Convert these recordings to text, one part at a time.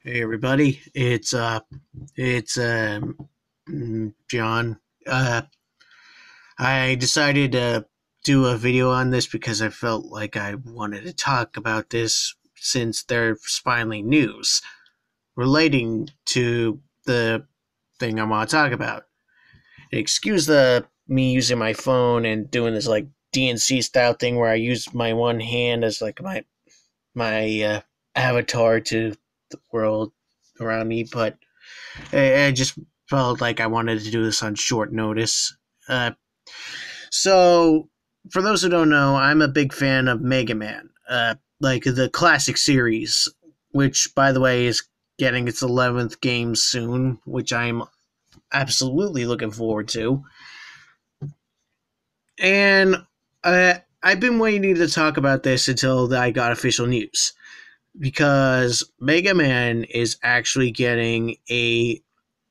Hey everybody, it's John. I decided to do a video on this because I felt like I wanted to talk about this since there's finally news relating to the thing I want to talk about. Excuse the me using my phone and doing this like DNC style thing where I use my one hand as like my avatar to the world around me, but I just felt like I wanted to do this on short notice. Uh, so, for those who don't know, I'm a big fan of Mega Man, like the classic series, which, by the way, is getting its 11th game soon, which I'm absolutely looking forward to. And I've been waiting to talk about this until I got official news because Mega Man is actually getting a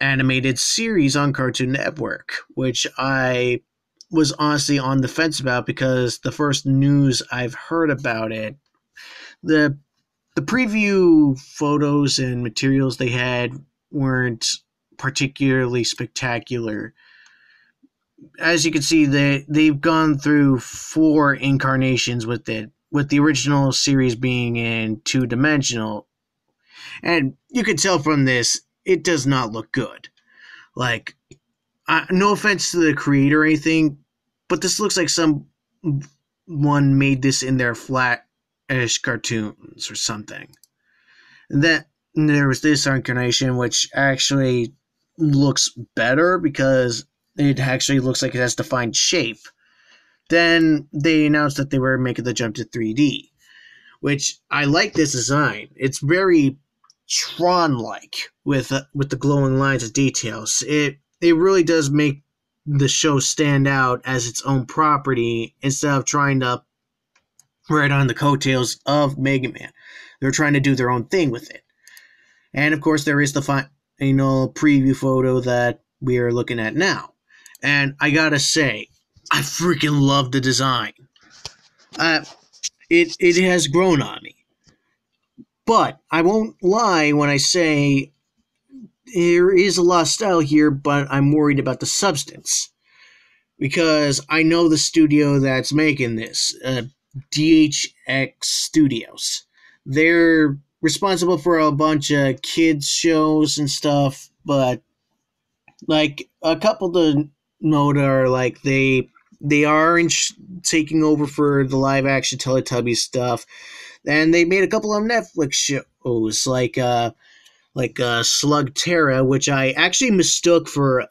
animated series on Cartoon Network, which I was honestly on the fence about because the first news I've heard about it, the the preview photos and materials they had weren't particularly spectacular. As you can see, they've gone through four incarnations with it, with the original series being in two dimensional. And you can tell from this, it does not look good. Like, no offense to the creator or anything, but this looks like someone made this in their flat-ish cartoons or something. And then there was this incarnation, which actually looks better because it actually looks like it has defined shape. Then they announced that they were making the jump to 3D, which I like this design. It's very Tron-like with the glowing lines of details. It really does make the show stand out as its own property instead of trying to ride on the coattails of Mega Man. They're trying to do their own thing with it. And of course, there is the final preview photo that we are looking at now. And I gotta say, I freaking love the design. Uh, it has grown on me. But I won't lie when I say there is a lot of style here, but I'm worried about the substance. Because I know the studio that's making this, DHX Studios. They're responsible for a bunch of kids shows and stuff, but like a couple to note are like they are taking over for the live action Teletubbies stuff, and they made a couple of Netflix shows like Slug Terra, which I actually mistook for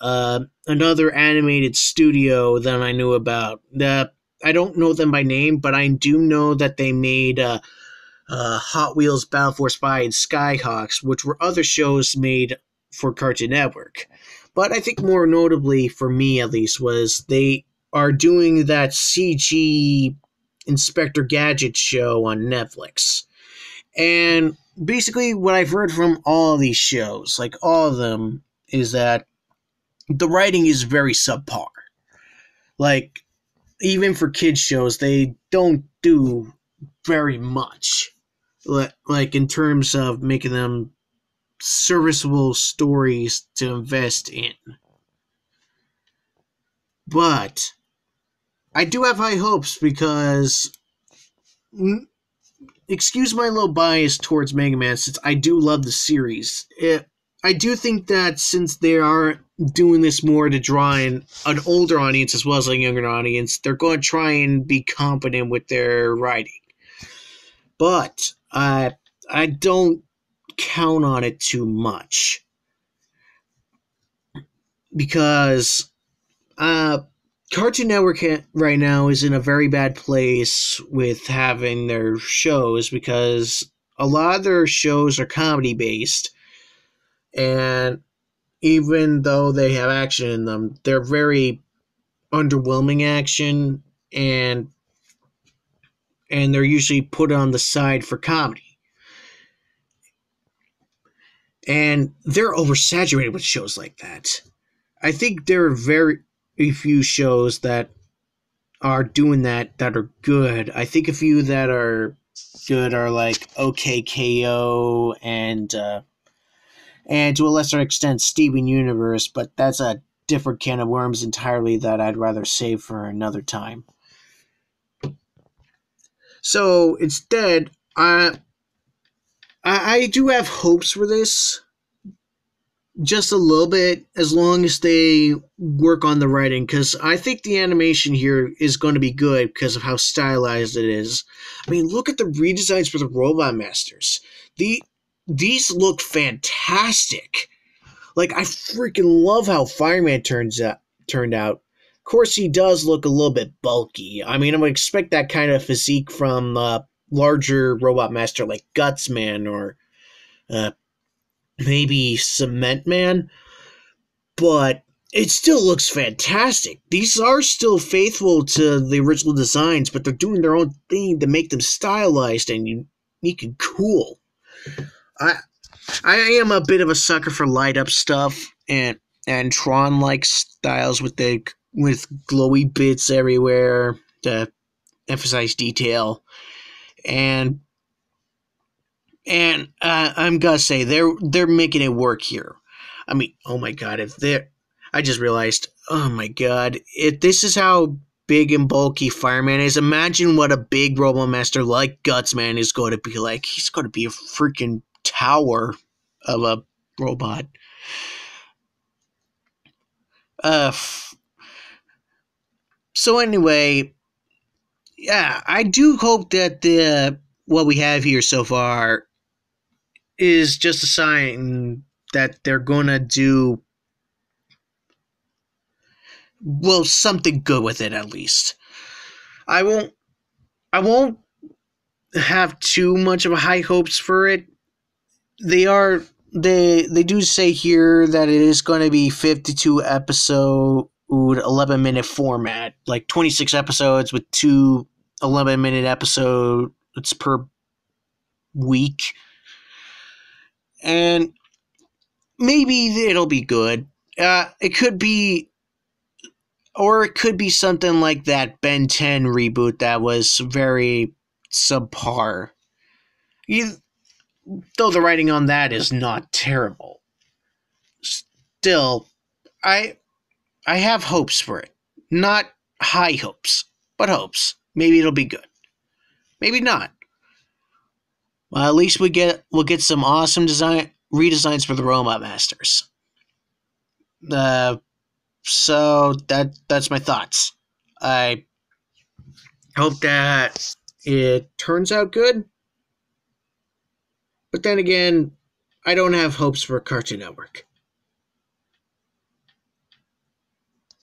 another animated studio that I knew about. I don't know them by name, but I do know that they made Hot Wheels Battle for Spy and Skyhawks, which were other shows made for Cartoon Network. But I think more notably, for me at least, was they are doing that CG Inspector Gadget show on Netflix. And basically, what I've heard from all of these shows, like all of them, is that the writing is very subpar. Like, even for kids' shows, they don't do very much. Like, in terms of making them serviceable stories to invest in. But I do have high hopes because excuse my little bias towards Mega Man since I do love the series. I do think that since they are doing this more to draw in an older audience as well as a younger audience, they're going to try and be competent with their writing. But I don't count on it too much because Cartoon Network right now is in a very bad place with having their shows because a lot of their shows are comedy based, and even though they have action in them, they're very underwhelming action, and they're usually put on the side for comedy. And they're oversaturated with shows like that. I think there are very few shows that are doing that are good. I think a few that are good are like OKKO and and to a lesser extent Steven Universe, but that's a different can of worms entirely that I'd rather save for another time. So instead, I do have hopes for this, just a little bit, as long as they work on the writing, because I think the animation here is going to be good because of how stylized it is. I mean, look at the redesigns for the Robot Masters. These look fantastic. Like, I freaking love how Fireman turned out. Of course, he does look a little bit bulky. I mean, I would expect that kind of physique from larger Robot Master like Gutsman or uh, maybe Cement Man, but it still looks fantastic. These are still faithful to the original designs, but they're doing their own thing to make them stylized and unique and cool. I I am a bit of a sucker for light up stuff and Tron like styles with glowy bits everywhere to emphasize detail. And I'm gonna say they're making it work here. I mean, oh my god, if they're I just realized, oh my god, if this is how big and bulky Fireman is, imagine what a big Robomaster like Gutsman is going to be like. He's going to be a freaking tower of a robot. F- so anyway, yeah, I do hope that the what we have here so far is just a sign that they're gonna do, well, something good with it at least. I won't I won't have too much of a high hopes for it. They are they do say here that it is going to be 52 episode 11-minute format, like 26 episodes with two 11-minute episodes per week. And maybe it'll be good. It could be, or it could be something like that Ben 10 reboot that was very subpar. You, though the writing on that is not terrible. Still, I I have hopes for it. Not high hopes, but hopes. Maybe it'll be good. Maybe not. Well, at least we'll get some awesome design redesigns for the Robot Masters. Uh, so that's my thoughts. I hope that it turns out good. But then again, I don't have hopes for Cartoon Network.